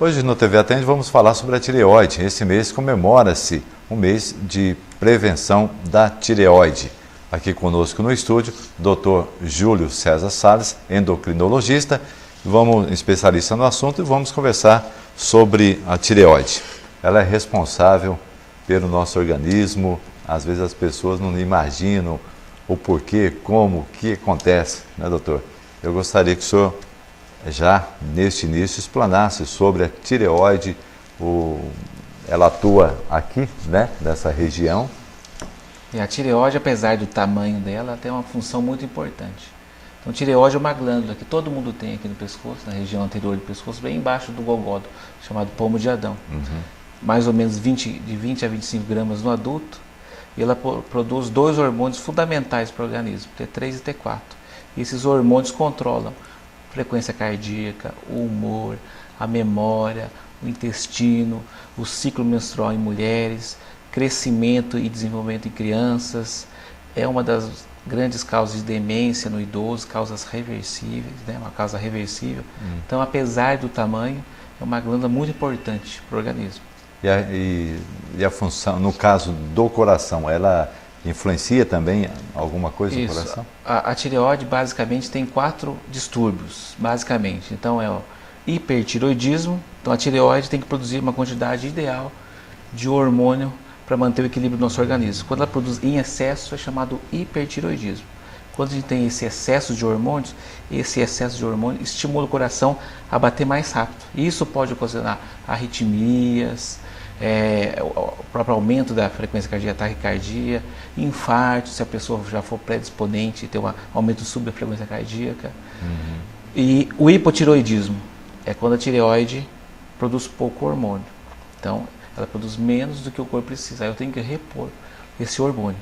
Hoje no TV Atende vamos falar sobre a tireoide. Esse mês comemora-se o mês de prevenção da tireoide. Aqui conosco no estúdio, Dr. Júlio César Salles, endocrinologista, especialista no assunto, e vamos conversar sobre a tireoide. Ela é responsável pelo nosso organismo. Às vezes as pessoas não imaginam o porquê, como, o que acontece, né, doutor? Eu gostaria que o senhor, já neste início, explanasse sobre a tireoide. Ela atua aqui, né, nessa região. E a tireoide, apesar do tamanho dela, tem uma função muito importante. Então, tireoide é uma glândula que todo mundo tem aqui no pescoço, na região anterior do pescoço, bem embaixo do gogó, chamado pomo de Adão. Mais ou menos de 20 a 25 gramas no adulto, e ela produz dois hormônios fundamentais para o organismo, T3 e T4. E esses hormônios controlam a frequência cardíaca, o humor, a memória, o intestino, o ciclo menstrual em mulheres, crescimento e desenvolvimento em crianças. É uma das grandes causas de demência no idoso, causas reversíveis, né? Uma causa reversível. Então, apesar do tamanho, é uma glândula muito importante para o organismo. E a função, no caso do coração, ela influencia também alguma coisa no coração? A tireoide basicamente tem 4 distúrbios, basicamente. Então é o hipertiroidismo. Então a tireoide tem que produzir uma quantidade ideal de hormônio para manter o equilíbrio do nosso organismo. Quando ela produz em excesso é chamado hipertiroidismo. Quando a gente tem esse excesso de hormônios, esse excesso de hormônio estimula o coração a bater mais rápido. Isso pode ocasionar arritmias, o próprio aumento da frequência cardíaca, taquicardia, infarto, se a pessoa já for predisponente, ter um aumento súbito da frequência cardíaca. E o hipotiroidismo é quando a tireoide produz pouco hormônio. Então, ela produz menos do que o corpo precisa. Aí eu tenho que repor esse hormônio.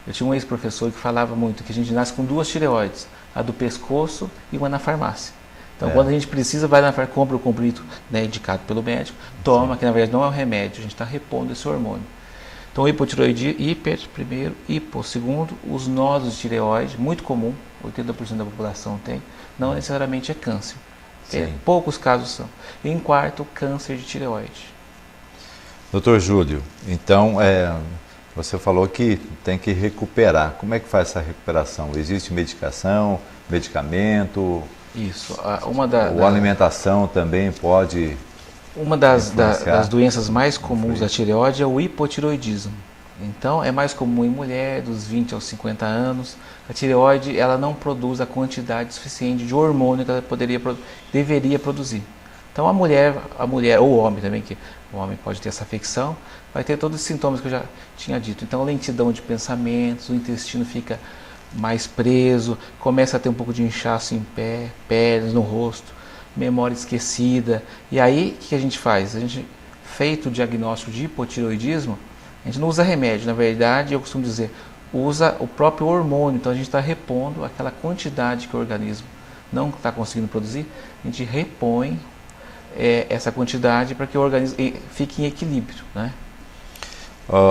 Eu tinha um ex-professor que falava muito que a gente nasce com 2 tireoides, a do pescoço e uma na farmácia. Então, quando a gente precisa, vai na farmácia, compra o comprimido, né, indicado pelo médico, toma, que na verdade não é um remédio, a gente está repondo esse hormônio. Então, hipotireoidismo, hiper, primeiro, hipo, segundo, os nódulos de tireoide, muito comum, 80% da população tem, não necessariamente é câncer. Poucos casos são. E em quarto, câncer de tireoide. Doutor Júlio, então, você falou que tem que recuperar. Como é que faz essa recuperação? Existe medicação, medicamento? Isso. Ou alimentação também pode... Uma das doenças mais comuns da tireoide é o hipotiroidismo. Então, é mais comum em mulher dos 20 aos 50 anos. A tireoide, ela não produz a quantidade suficiente de hormônio que ela deveria produzir. Então, a mulher ou o homem também, que o homem pode ter essa afecção, vai ter todos os sintomas que eu já tinha dito. Então, lentidão de pensamentos, o intestino fica mais preso, começa a ter um pouco de inchaço em pernas, no rosto, memória esquecida. E aí, o que a gente faz? A gente, feito o diagnóstico de hipotiroidismo, a gente não usa remédio, na verdade, eu costumo dizer, usa o próprio hormônio. Então a gente está repondo aquela quantidade que o organismo não está conseguindo produzir, a gente repõe essa quantidade para que o organismo fique em equilíbrio, né?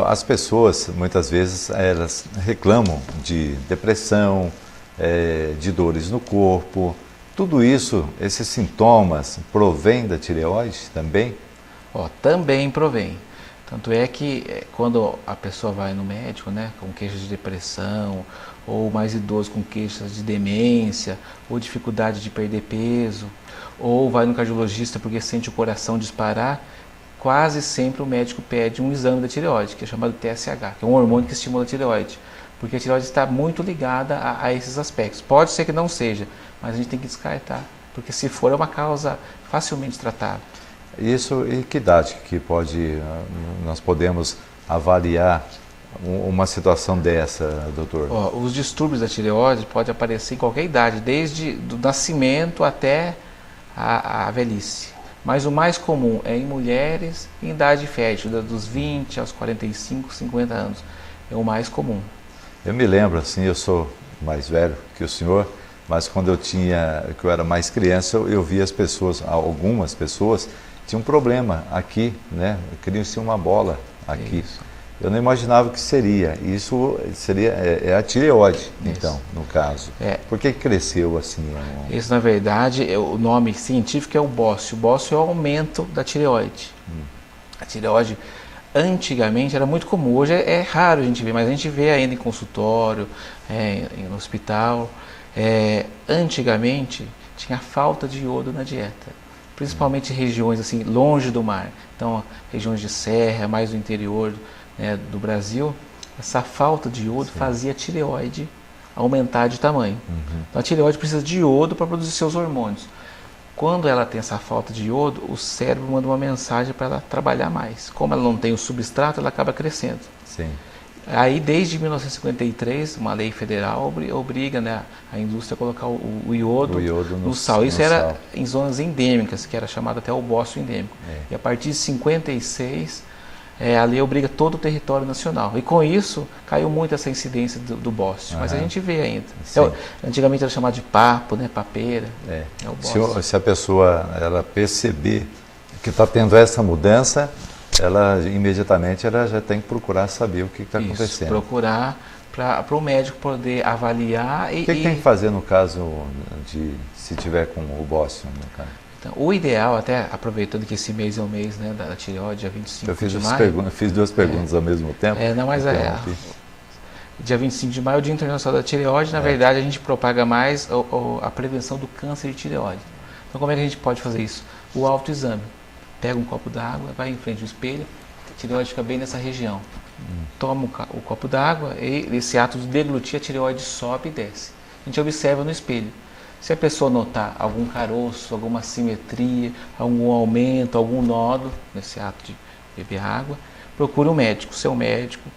As pessoas, muitas vezes, elas reclamam de depressão, de dores no corpo. Tudo isso, esses sintomas, provém da tireoide também? Também provém. Tanto é que quando a pessoa vai no médico, né, com queixas de depressão, ou mais idoso com queixas de demência, ou dificuldade de perder peso, ou vai no cardiologista porque sente o coração disparar, quase sempre o médico pede um exame da tireoide, que é chamado TSH, que é um hormônio que estimula a tireoide, porque a tireoide está muito ligada a esses aspectos. Pode ser que não seja, mas a gente tem que descartar, porque se for é uma causa facilmente tratável. Isso, e que idade que nós podemos avaliar uma situação dessa, doutor? Os distúrbios da tireoide podem aparecer em qualquer idade, desde o nascimento até a velhice. Mas o mais comum é em mulheres em idade fértil, dos 20 aos 45, 50 anos. É o mais comum. Eu me lembro, assim, eu sou mais velho que o senhor, mas quando eu era mais criança, eu via algumas pessoas tinham um problema aqui, né? Queriam-se uma bola aqui. Eu não imaginava que seria. Isso seria a tireoide, então, no caso. Por que cresceu assim? Isso, na verdade, o nome científico é o bócio. O bócio é o aumento da tireoide. A tireoide, antigamente, era muito comum. Hoje é raro a gente ver, mas a gente vê ainda em consultório, no hospital. Antigamente, tinha falta de iodo na dieta. Principalmente em regiões assim, longe do mar. Então, regiões de serra, mais do interior, do Brasil, essa falta de iodo fazia a tireoide aumentar de tamanho. Então a tireoide precisa de iodo para produzir seus hormônios. Quando ela tem essa falta de iodo, o cérebro manda uma mensagem para ela trabalhar mais. Como ela não tem o substrato, ela acaba crescendo. Sim. Aí, desde 1953, uma lei federal obriga, né, a indústria a colocar o iodo no sal. Isso era em zonas endêmicas, que era chamado até o bócio endêmico. E a partir de 56, a lei obriga todo o território nacional. E com isso, caiu muito essa incidência do bócio. Mas a gente vê ainda. Então, antigamente era chamado de papo, né, papeira. O bócio. Se a pessoa ela perceber que está tendo essa mudança, ela imediatamente já tem que procurar saber o que está acontecendo. Procurar para o médico poder avaliar. O que tem que fazer no caso se tiver com o bócio? Então, o ideal, até aproveitando que esse mês é o mês, né, da tireoide, dia 25 de maio. Fiz duas perguntas ao mesmo tempo. Dia 25 de maio é o Dia Internacional da Tireoide. Na verdade, a gente propaga mais a prevenção do câncer de tireoide. Então, como é que a gente pode fazer isso? O autoexame. Pega um copo d'água, vai em frente ao espelho, a tireoide fica bem nessa região. Toma o copo d'água e esse ato de deglutir, a tireoide sobe e desce. A gente observa no espelho. Se a pessoa notar algum caroço, alguma assimetria, algum aumento, algum nódulo nesse ato de beber água, procure um médico, seu médico,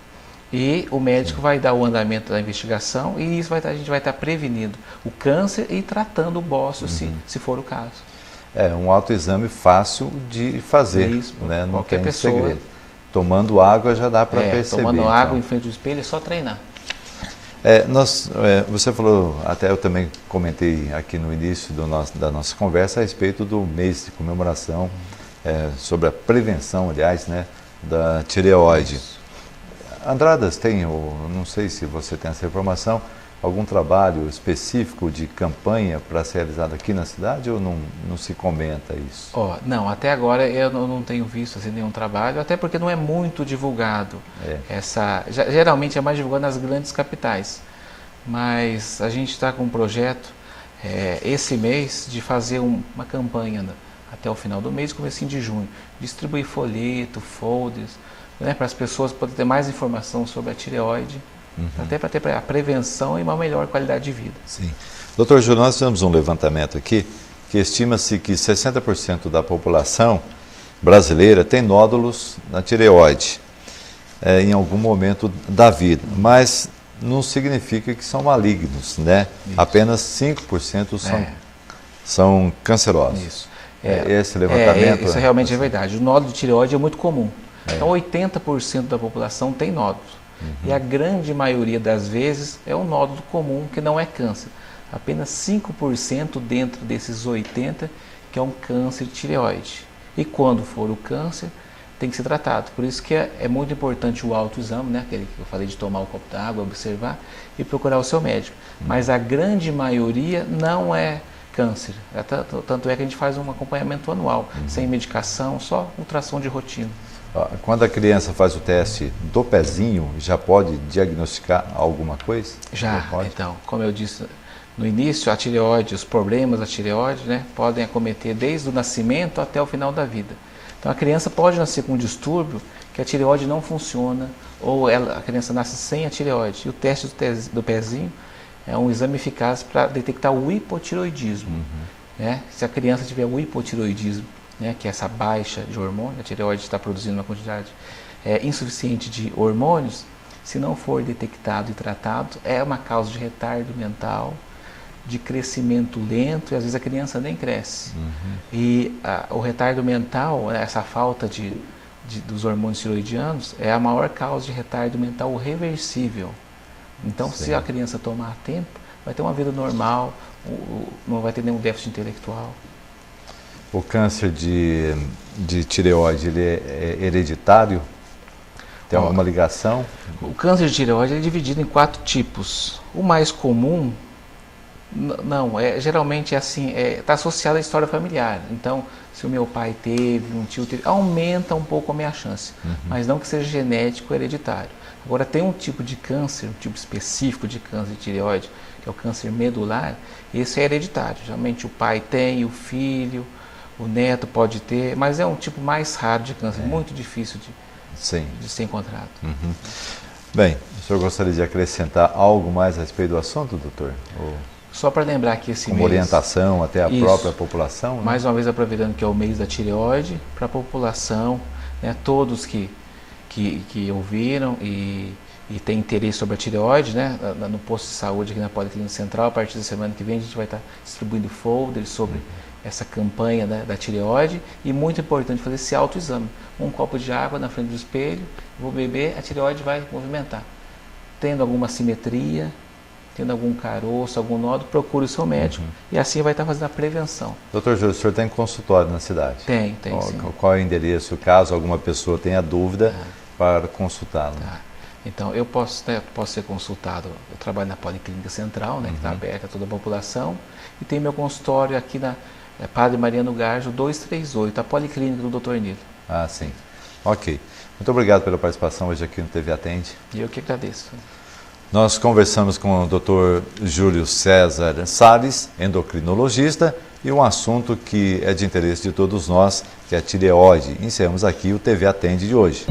e o médico vai dar o andamento da investigação e isso a gente vai estar prevenindo o câncer e tratando o bócio, se for o caso. É um autoexame fácil de fazer, né? Não tem segredo. Tomando água já dá para perceber. Tomando água em frente ao espelho é só treinar. Você falou, até eu também comentei aqui no início da nossa conversa a respeito do mês de comemoração, sobre a prevenção, aliás, né, da tireoide. Andradas tem, não sei se você tem essa informação, algum trabalho específico de campanha para ser realizado aqui na cidade ou não se comenta isso? Não, até agora eu não tenho visto assim, nenhum trabalho, até porque não é muito divulgado. Geralmente é mais divulgado nas grandes capitais, mas a gente está com um projeto esse mês de fazer uma campanha até o final do mês, comecinho de junho, distribuir folheto, folders, né, para as pessoas poderem ter mais informação sobre a tireoide. Até para ter a prevenção e uma melhor qualidade de vida. Sim. Doutor Júlio, nós fizemos um levantamento aqui que estima-se que 60% da população brasileira tem nódulos na tireoide em algum momento da vida, mas não significa que são malignos, né? Isso. Apenas 5% são cancerosos. Isso. Esse levantamento... Isso realmente é verdade. O nódulo de tireoide é muito comum. Então 80% da população tem nódulos. E a grande maioria das vezes é um nódulo comum que não é câncer. Apenas 5% dentro desses 80% que é um câncer de tireoide. E quando for o câncer, tem que ser tratado. Por isso que é muito importante o autoexame, né? Aquele que eu falei de tomar o copo d'água, observar e procurar o seu médico. Mas a grande maioria não é câncer. Tanto é que a gente faz um acompanhamento anual, sem medicação, só ultrassom de rotina. Quando a criança faz o teste do pezinho, já pode diagnosticar alguma coisa? Já então, como eu disse no início, a tireoide, os problemas da tireoide, né, podem acometer desde o nascimento até o final da vida. Então a criança pode nascer com um distúrbio que a tireoide não funciona, ou a criança nasce sem a tireoide. E o teste do pezinho é um exame eficaz para detectar o hipotireoidismo. Né? Se a criança tiver o hipotireoidismo, né, que é essa baixa de hormônio, a tireoide está produzindo uma quantidade insuficiente de hormônios, se não for detectado e tratado, é uma causa de retardo mental, de crescimento lento, e às vezes a criança nem cresce. E o retardo mental, essa falta dos hormônios tiroidianos, é a maior causa de retardo mental reversível. Então, se a criança tomar a tempo, vai ter uma vida normal, não vai ter nenhum déficit intelectual. O câncer de tireoide, ele é hereditário? Tem alguma ligação? O câncer de tireoide é dividido em 4 tipos. O mais comum, geralmente é assim, está associado à história familiar. Então, se o meu pai teve, um tio teve, aumenta um pouco a minha chance, mas não que seja genético ou hereditário. Agora, tem um tipo de câncer, um tipo específico de câncer de tireoide, que é o câncer medular, esse é hereditário. Geralmente o pai tem, o filho, o neto pode ter, mas é um tipo mais raro de câncer, muito difícil de ser encontrado. Bem, o senhor gostaria de acrescentar algo mais a respeito do assunto, doutor? Só para lembrar que esse Uma orientação até a própria população? Né? Mais uma vez aproveitando que é o mês da tireoide, para a população, né, todos que ouviram e tem interesse sobre a tireoide, né, no posto de saúde aqui na Policlínica Central, a partir da semana que vem a gente vai estar distribuindo folders sobre essa campanha da tireoide, e muito importante fazer esse autoexame. Um copo de água na frente do espelho, vou beber, a tireoide vai movimentar. Tendo alguma assimetria, tendo algum caroço, algum nódulo, procure o seu médico e assim vai estar fazendo a prevenção. Doutor Júlio, o senhor tem consultório na cidade? Tem sim. Qual é o endereço, caso alguma pessoa tenha dúvida, para consultá-lo? Então, eu posso ser consultado, eu trabalho na Policlínica Central, né, que está aberta a toda a população, e tem meu consultório aqui na Padre Mariano Garjo, 238, a Policlínica do Dr. Nilo. Ah, sim. Ok. Muito obrigado pela participação hoje aqui no TV Atende. E eu que agradeço. Nós conversamos com o Dr. Júlio César Salles, endocrinologista, e um assunto que é de interesse de todos nós, que é a tireoide. Encerramos aqui o TV Atende de hoje.